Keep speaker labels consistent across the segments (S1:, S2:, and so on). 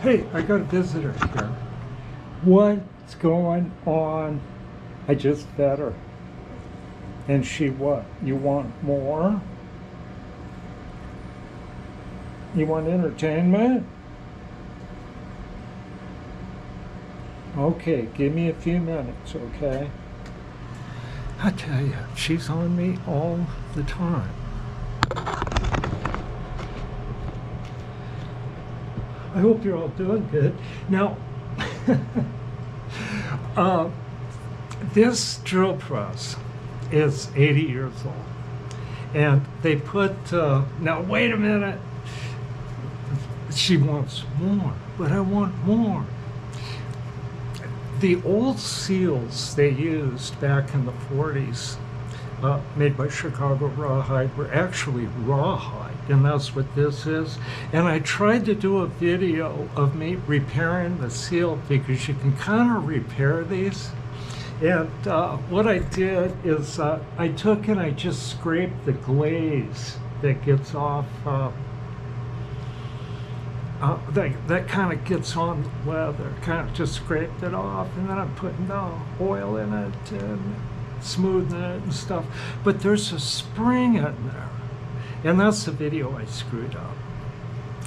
S1: Hey, I got a visitor here. What's going on? I just fed her. And she what? You want more? You want entertainment? Okay, give me a few minutes, okay? I tell you, she's on me all the time. I hope you're all doing good. Now, this drill press is 80 years old. And they put, now wait a minute. She wants more, but I want more. The old seals they used back in the 40s, made by Chicago Rawhide, were actually rawhide, and that's what this is. And I tried to do a video of me repairing the seal because you can kind of repair these. And what I did is I took and I just scraped the glaze that gets off, that kind of gets on the leather, kind of just scraped it off, and then I'm putting the oil in it and smoothing it and stuff. But there's a spring in there, and that's the video I screwed up.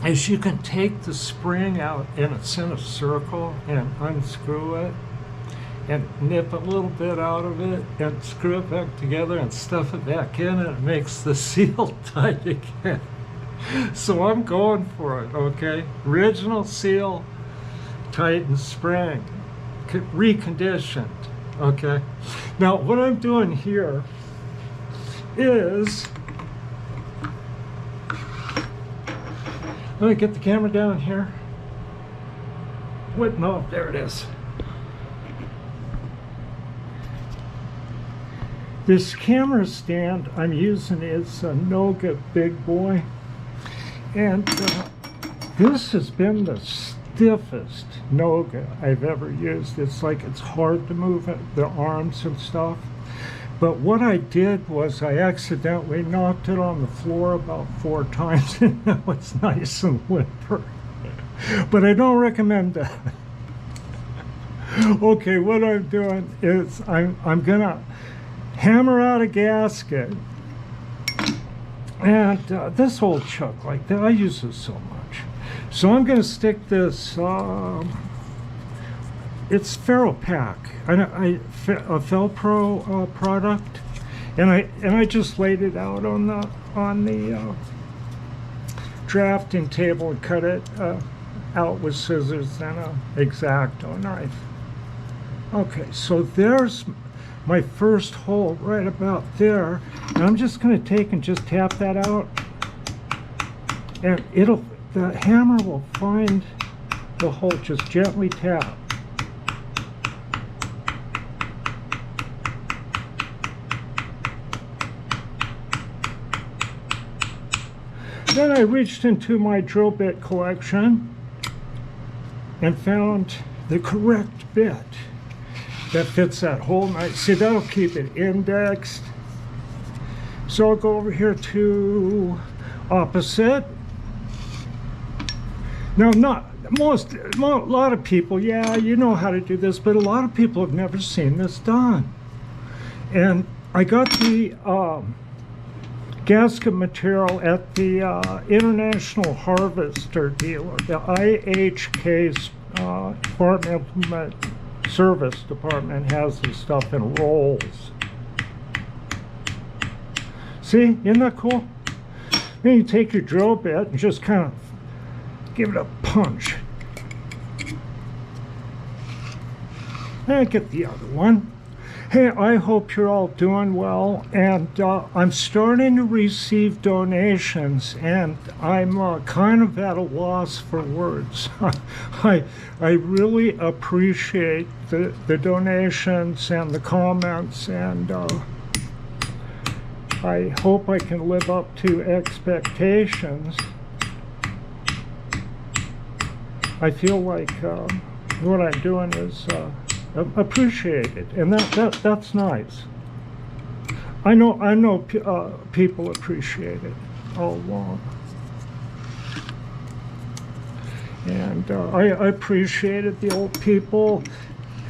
S1: As you can take the spring out, and it's in a circle, and unscrew it, and nip a little bit out of it, and screw it back together, and stuff it back in, and it makes the seal tight again. So I'm going for it, okay? Original seal, tightened spring, reconditioned, okay? Now, what I'm doing here is, let me get the camera down here. What? No, there it is. This camera stand I'm using is a Noga Big Boy. And this has been the stiffest Noga I've ever used. It's like it's hard to move the arms and stuff. But what I did was I accidentally knocked it on the floor about 4 times, and now it's nice and limper. But I don't recommend that. Okay, what I'm doing is I'm gonna hammer out a gasket. And this old chuck like that, I use this so much. So I'm going to stick this, it's Ferropack, a Felpro product, and I just laid it out on the drafting table and cut it out with scissors and an X-Acto knife. Okay, so there's my first hole right about there, and I'm just going to take and just tap that out, and the hammer will find the hole. Just gently tap. Then I reached into my drill bit collection and found the correct bit that fits that hole nice. See, that'll keep it indexed. So I'll go over here to opposite. Now, a lot of people, yeah, you know how to do this, but a lot of people have never seen this done. And I got the gasket material at the International Harvester dealer, the IHK's Farm Implement Service Department has this stuff in rolls. See, isn't that cool? Then you take your drill bit and just kind of give it a punch. And get the other one. Hey, I hope you're all doing well, and I'm starting to receive donations, and I'm kind of at a loss for words. I really appreciate the donations and the comments, and I hope I can live up to expectations. I feel like what I'm doing is appreciated, and that's nice. I know people appreciate it all along. And I appreciated the old people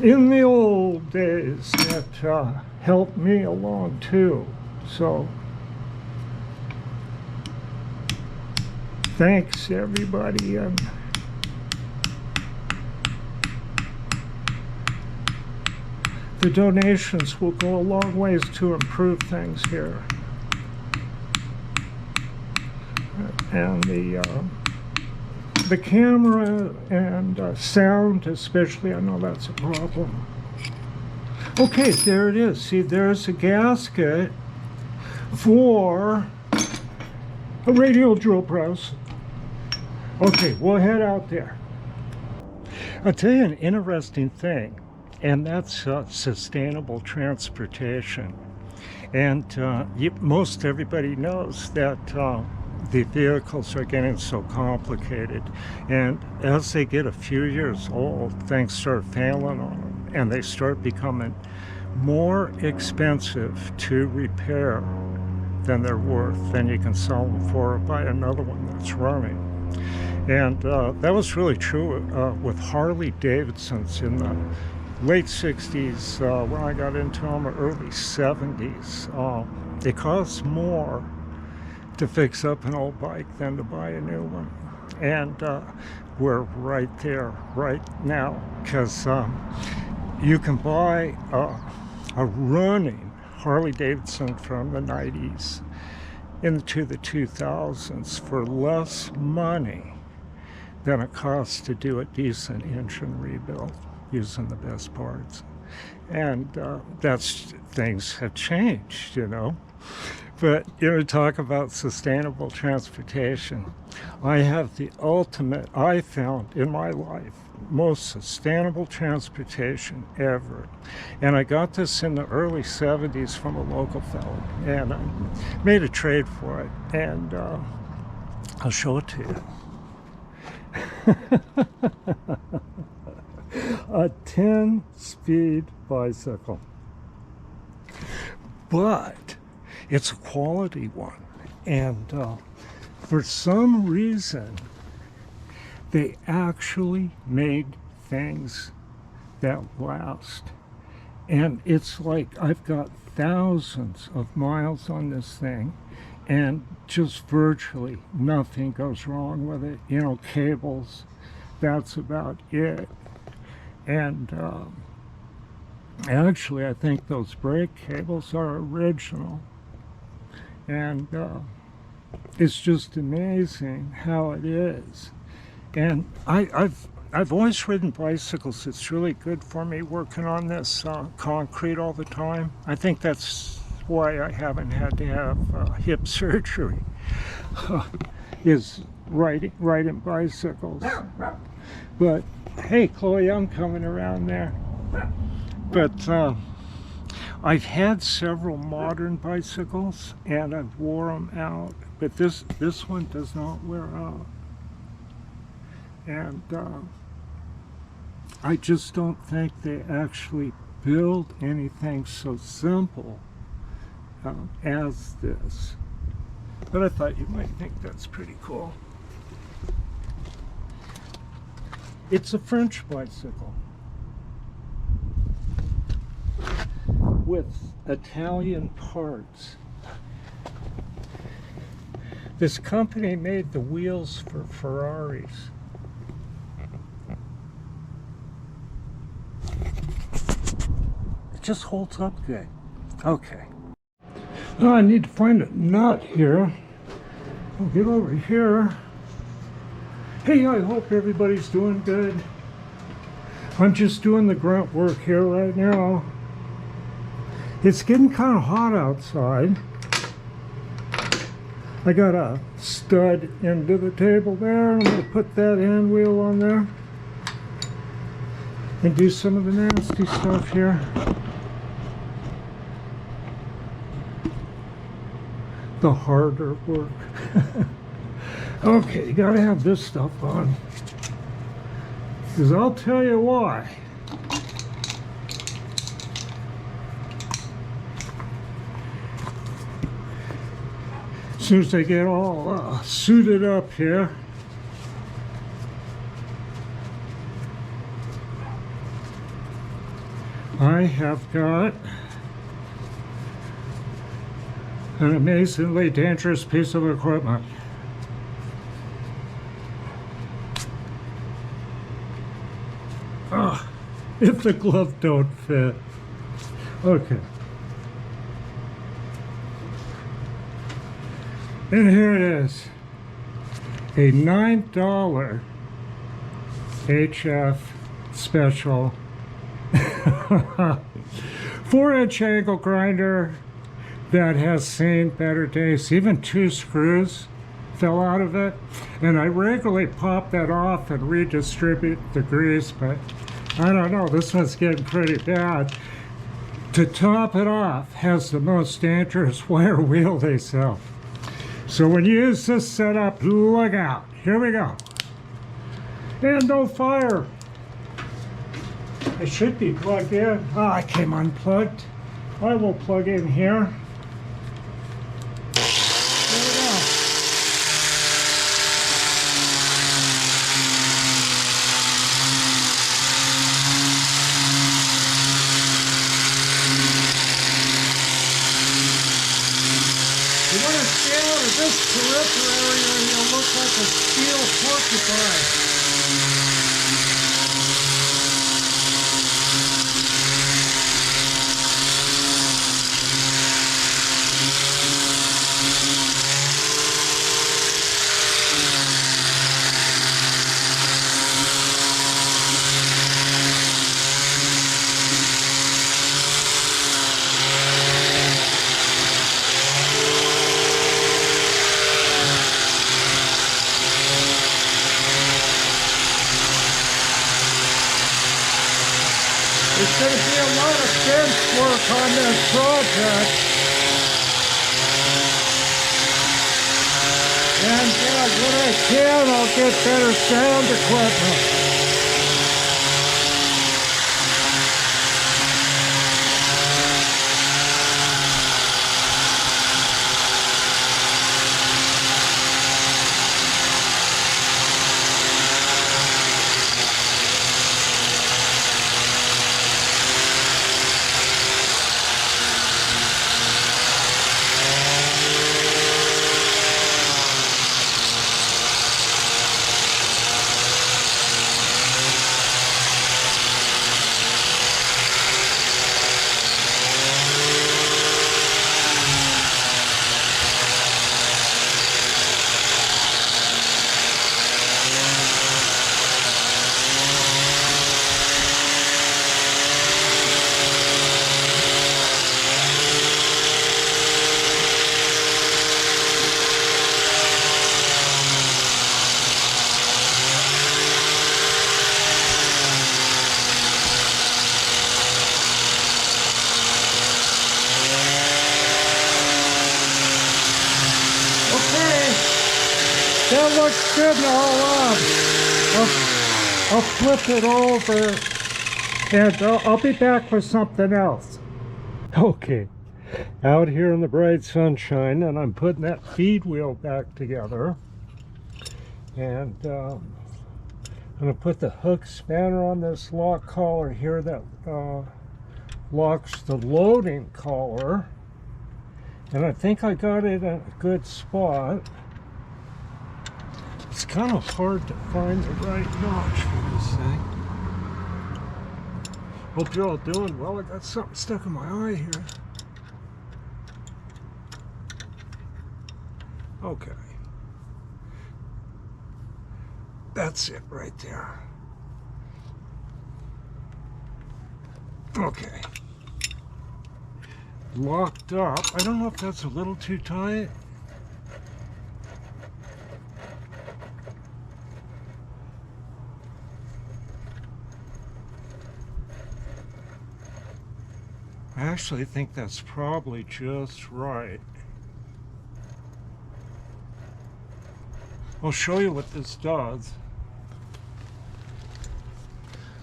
S1: in the old days that helped me along too. So thanks everybody, and the donations will go a long ways to improve things here. And the camera and sound especially, I know that's a problem. Okay, there it is. See, there's a gasket for a radial drill press. Okay, we'll head out there. I'll tell you an interesting thing, and that's sustainable transportation. And most everybody knows that the vehicles are getting so complicated, and as they get a few years old, things start failing on them, and they start becoming more expensive to repair than they're worth. Then you can sell them for or buy another one that's running. And that was really true with Harley Davidsons in the late 60s, when I got into them, or early 70s. It costs more to fix up an old bike than to buy a new one. And we're right there right now, because you can buy a running Harley Davidson from the 90s into the 2000s for less money than it costs to do a decent engine rebuild using the best parts. And things have changed, you know. But you know, talk about sustainable transportation. I have the ultimate, I found in my life, most sustainable transportation ever. And I got this in the early 70s from a local fellow, and I made a trade for it, and I'll show it to you. A 10-speed bicycle. But it's a quality one, and for some reason they actually made things that last. And it's like I've got thousands of miles on this thing, and just virtually nothing goes wrong with it. You know, cables, that's about it. And actually, I think those brake cables are original. And it's just amazing how it is. And I've always ridden bicycles. It's really good for me working on this concrete all the time. I think that's why I haven't had to have hip surgery, is riding bicycles. But hey, Chloe, I'm coming around there. But I've had several modern bicycles, and I've wore them out, but this one does not wear out. And I just don't think they actually build anything so simple as this. But I thought you might think that's pretty cool. It's a French bicycle with Italian parts. This company made the wheels for Ferraris. It just holds up good. Okay. Now I need to find a nut here. I'll get over here. Hey, I hope everybody's doing good. I'm just doing the grunt work here right now. It's getting kind of hot outside. I got a stud into the table there. I'm going to put that hand wheel on there and do some of the nasty stuff here. The harder work. Okay, you gotta have this stuff on, because I'll tell you why. As soon as they get all suited up here, I have got an amazingly dangerous piece of equipment. Ugh, if the glove don't fit. Okay. And here it is. A $9 HF special 4-inch angle grinder that has seen better days. Even 2 screws fell out of it, and I regularly pop that off and redistribute the grease, but I don't know, this one's getting pretty bad. To top it off, has the most dangerous wire wheel they sell. So when you use this setup, look out. Here we go. And no fire. It should be plugged in. Oh, I came unplugged. I will plug in here. There we go. You want to stay out of this peripheral area and you'll look like a steel porcupine. There's going to be a lot of fence work on this project. And when I can, I'll get better sound equipment. That looks good and all on. I'll flip it over and I'll be back with something else. Okay, out here in the bright sunshine, and I'm putting that feed wheel back together. And I'm going to put the hook spanner on this lock collar here that locks the loading collar. And I think I got it in a good spot. It's kind of hard to find the right notch for this thing. Hope you're all doing well. I got something stuck in my eye here. Okay. That's it right there. Okay. Locked up. I don't know if that's a little too tight. I actually think that's probably just right. I'll show you what this does.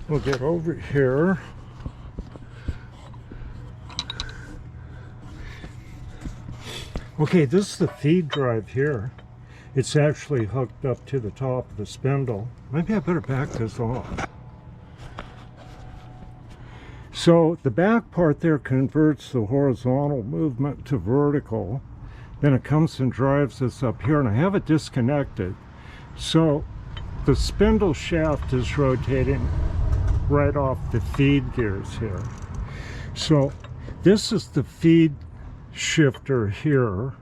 S1: We'll get over here. Okay, this is the feed drive here. It's actually hooked up to the top of the spindle. Maybe I better back this off. So the back part there converts the horizontal movement to vertical. Then it comes and drives this up here, and I have it disconnected. So the spindle shaft is rotating right off the feed gears here. So this is the feed shifter here.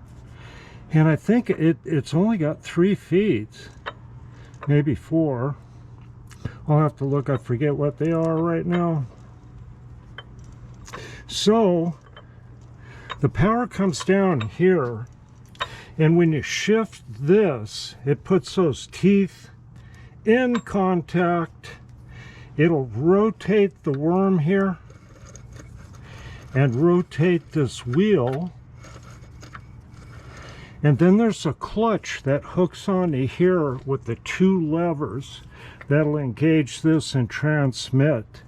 S1: And I think it's only got 3 feeds, maybe 4. I'll have to look, I forget what they are right now. So the power comes down here, and when you shift this, it puts those teeth in contact. It'll rotate the worm here and rotate this wheel. And then there's a clutch that hooks onto here with the 2 levers that'll engage this and transmit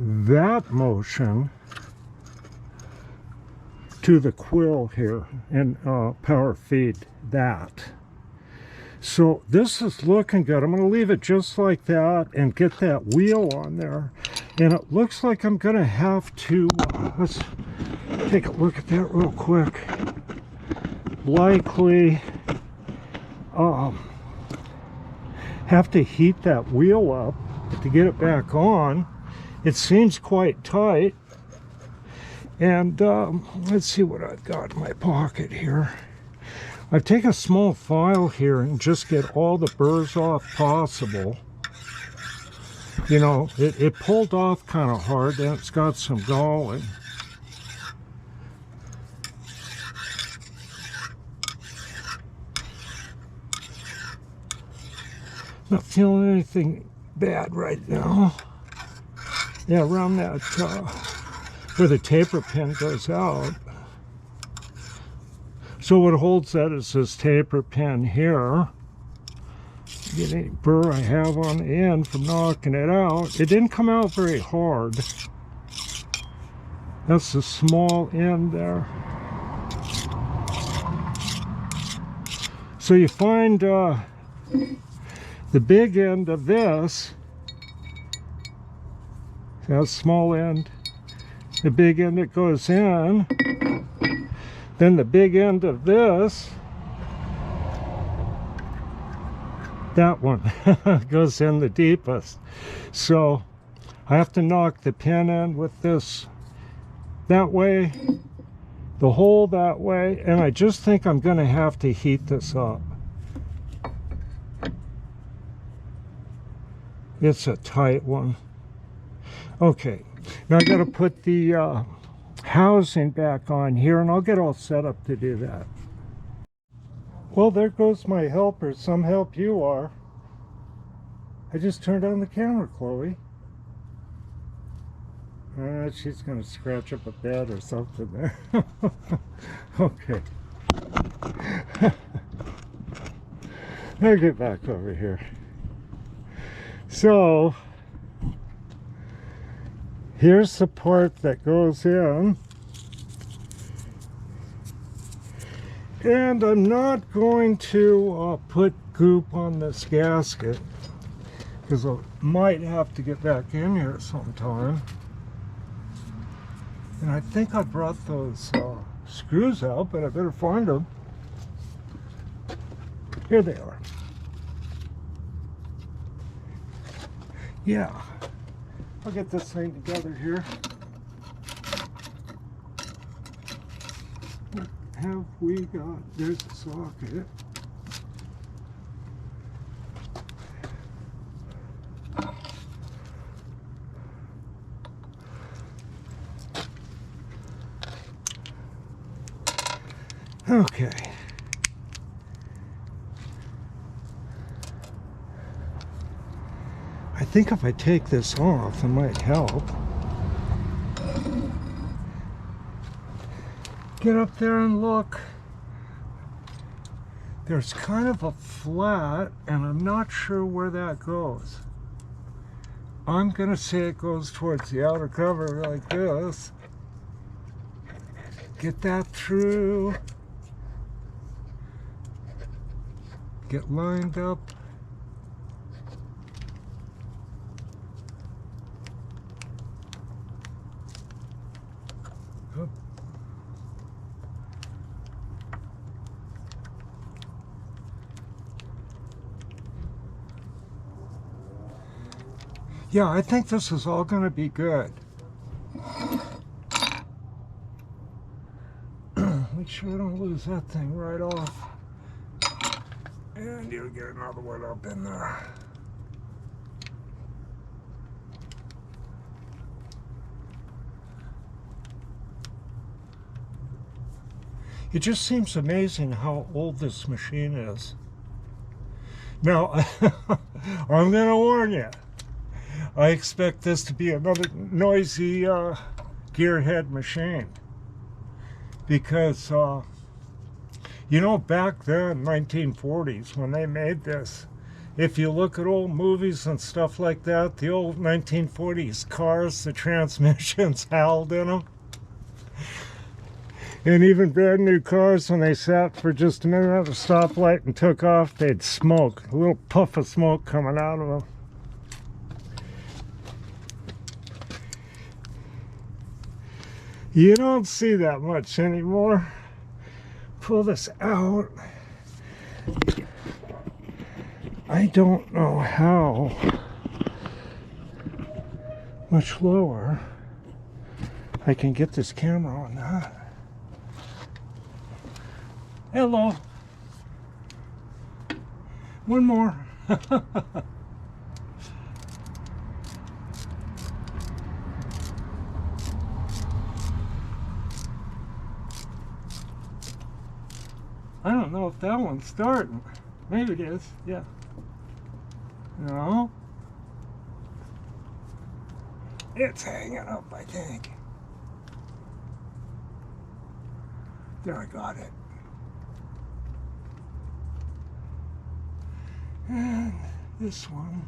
S1: that motion to the quill here and power feed that. So this is looking good. I'm going to leave it just like that and get that wheel on there. And it looks like I'm going to have to, let's take a look at that real quick. Likely have to heat that wheel up to get it back on. It seems quite tight. And let's see what I've got in my pocket here. I've taken a small file here and just get all the burrs off possible. You know, it pulled off kind of hard, and it's got some galling. Not feeling anything bad right now. Yeah, around that where the taper pin goes out. So what holds that is this taper pin here. Get any burr I have on the end from knocking it out. It didn't come out very hard. That's the small end there. So you find the big end of this, that small end, the big end that goes in, then the big end of this, that one goes in the deepest. So I have to knock the pin in with this that way, the hole that way, and I just think I'm going to have to heat this up. It's a tight one. Okay, now I got to put the housing back on here, and I'll get all set up to do that. Well, there goes my helper. Some help you are. I just turned on the camera, Chloe. She's going to scratch up a bed or something there. Okay. I'll get back over here. So, here's the part that goes in. And I'm not going to put goop on this gasket, because I might have to get back in here sometime. And I think I brought those screws out, but I better find them. Here they are. Yeah, I'll get this thing together here. What have we got? There's the socket. Okay. I think if I take this off, it might help. Get up there and look. There's kind of a flat, and I'm not sure where that goes. I'm going to say it goes towards the outer cover like this. Get that through. Get lined up. Yeah, I think this is all going to be good. Make sure I don't lose that thing right off. And you get another one up in there. It just seems amazing how old this machine is. Now, I'm going to warn you. I expect this to be another noisy gearhead machine. Because, you know, back then, 1940s, when they made this, if you look at old movies and stuff like that, the old 1940s cars, the transmissions howled in them. And even brand new cars, when they sat for just a minute at a stoplight and took off, they'd smoke. A little puff of smoke coming out of them. You don't see that much anymore. Pull this out. I don't know how much lower I can get this camera on that. Hello. One more. I don't know if that one's starting. Maybe it is, yeah. No. It's hanging up, I think. There, I got it. And this one.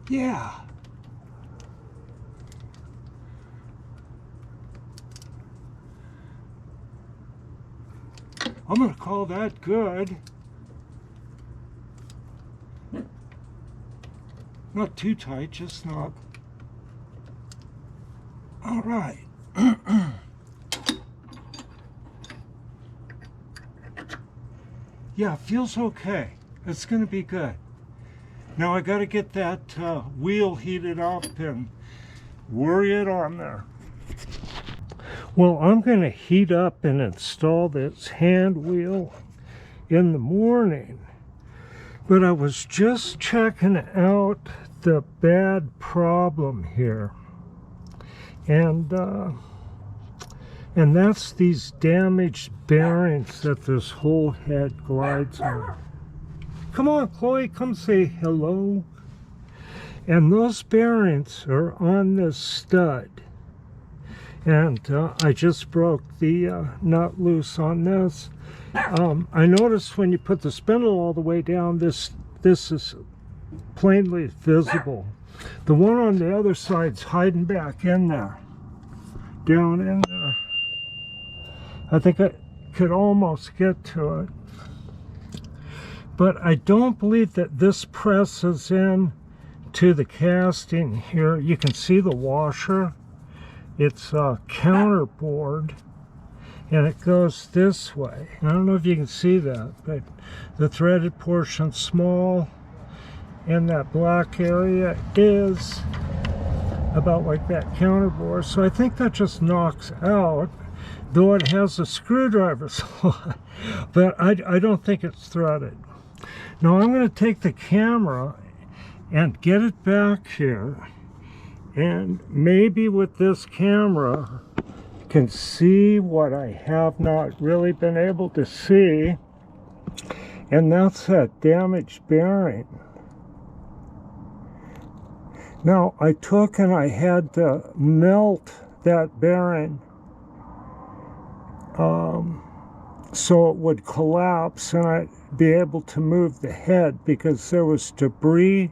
S1: Yeah. I'm going to call that good. Not too tight, just snug. All right. Yeah, feels okay. It's going to be good. Now I got to get that wheel heated up and worry it on there. Well, I'm going to heat up and install this hand wheel in the morning. But I was just checking out the bad problem here. And that's these damaged bearings that this whole head glides on. Come on, Chloe, come say hello. And those bearings are on this stud. And I just broke the nut loose on this. I noticed when you put the spindle all the way down, this is plainly visible. The one on the other side's hiding back in there, down in there. I think I could almost get to it. But I don't believe that this presses in to the casting here. You can see the washer. It's a counterboard, and it goes this way. I don't know if you can see that, but the threaded portion's small, and that black area is about like that counterboard. So I think that just knocks out, though it has a screwdriver slot, but I don't think it's threaded. Now I'm going to take the camera and get it back here, and maybe with this camera can see what I have not really been able to see, and that's that damaged bearing. Now I took and I had to melt that bearing so it would collapse and I'd be able to move the head, because there was debris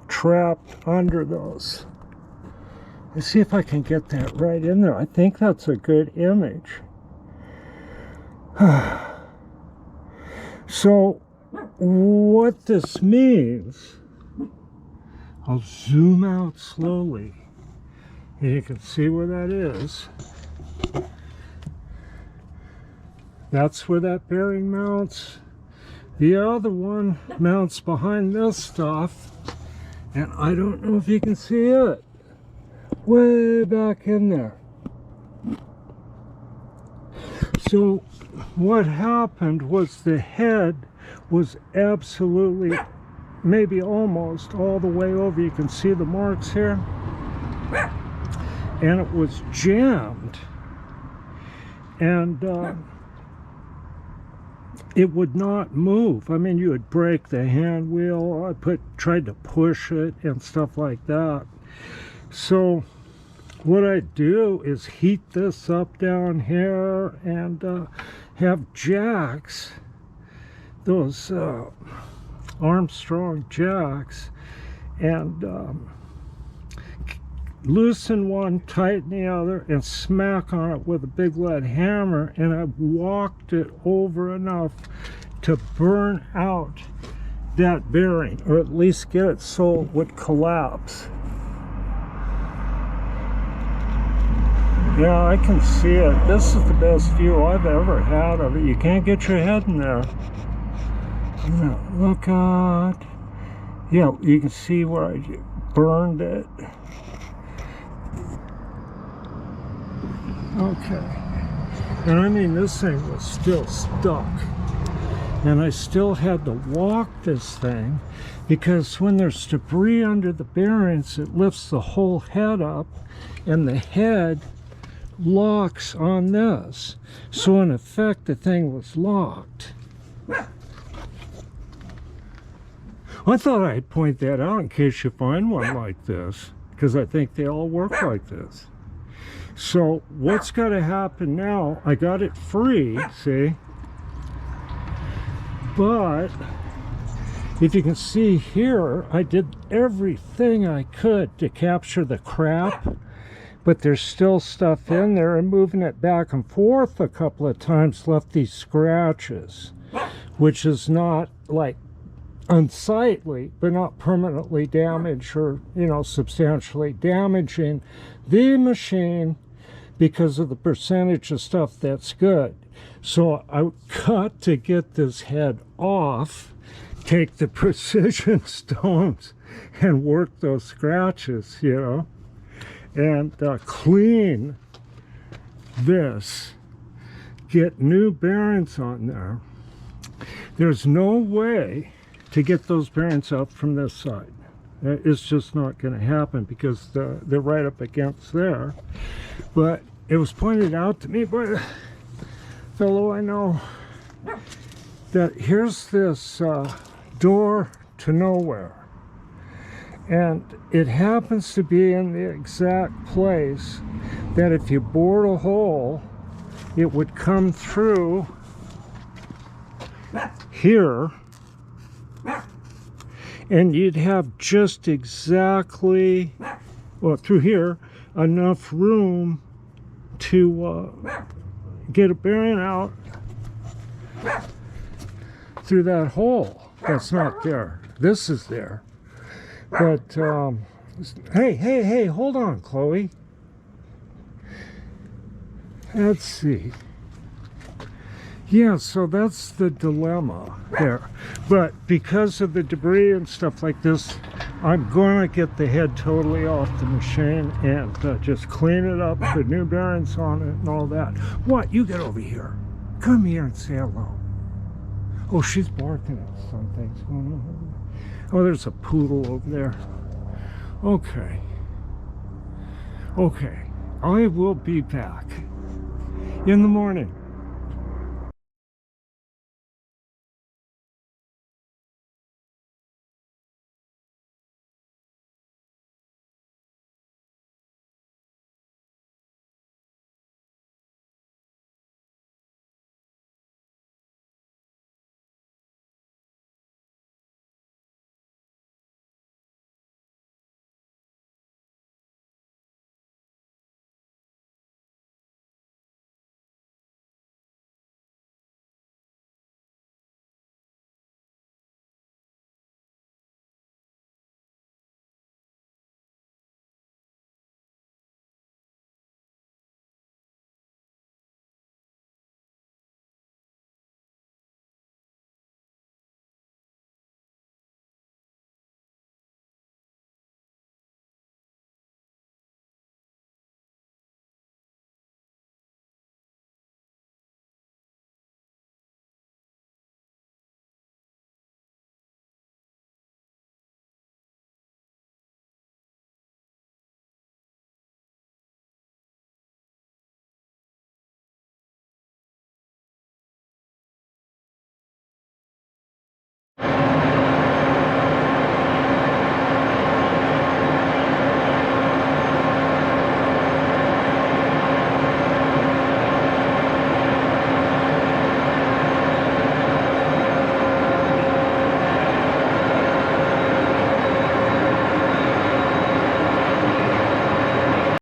S1: trapped under those. Let's see if I can get that right in there. I think that's a good image. So what this means I'll zoom out slowly. And you can see where that is. That's where that bearing mounts. The other one mounts behind this stuff. And I don't know if you can see it. Way back in there. So what happened was the head was absolutely, maybe almost all the way over. You can see the marks here. And it was jammed. And it would not move. I mean, you would break the hand wheel. I tried to push it and stuff like that. So what I do is heat this up down here and have jacks, those Armstrong jacks, and loosen one, tighten the other, and smack on it with a big lead hammer, and I walked it over enough to burn out that bearing, or at least get it so it would collapse. Yeah, I can see it. This is the best view I've ever had of it. You can't get your head in there. Look at, yeah, you can see where I burned it. Okay, and I mean, this thing was still stuck, and I still had to walk this thing, because when there's debris under the bearings, it lifts the whole head up, and the head locks on this. So in effect, the thing was locked. I thought I'd point that out in case you find one like this, because I think they all work like this. So what's got to happen now, I got it free, see? But if you can see here, I did everything I could to capture the crap, but there's still stuff in there, and moving it back and forth a couple of times left these scratches, which is not like unsightly, but not permanently damaged or, you know, substantially damaging the machine, because of the percentage of stuff that's good. So I got to get this head off, take the precision stones and work those scratches, you know, and clean this, get new bearings on there. There's no way to get those bearings up from this side. It's just not going to happen, because they're right up against there. But it was pointed out to me by a fellow I know that here's this door to nowhere, and it happens to be in the exact place that if you bored a hole, it would come through here, and you'd have just exactly, well, through here, enough room to get a bearing out through that hole. That's not there. This is there. But, hey, hold on, Chloe. Let's see. Yeah, so that's the dilemma there. But because of the debris and stuff like this, I'm going to get the head totally off the machine and just clean it up, put new bearings on it and all that. What? You get over here. Come here and say hello. Oh, she's barking at something. Oh, there's a poodle over there. Okay. Okay. I will be back in the morning.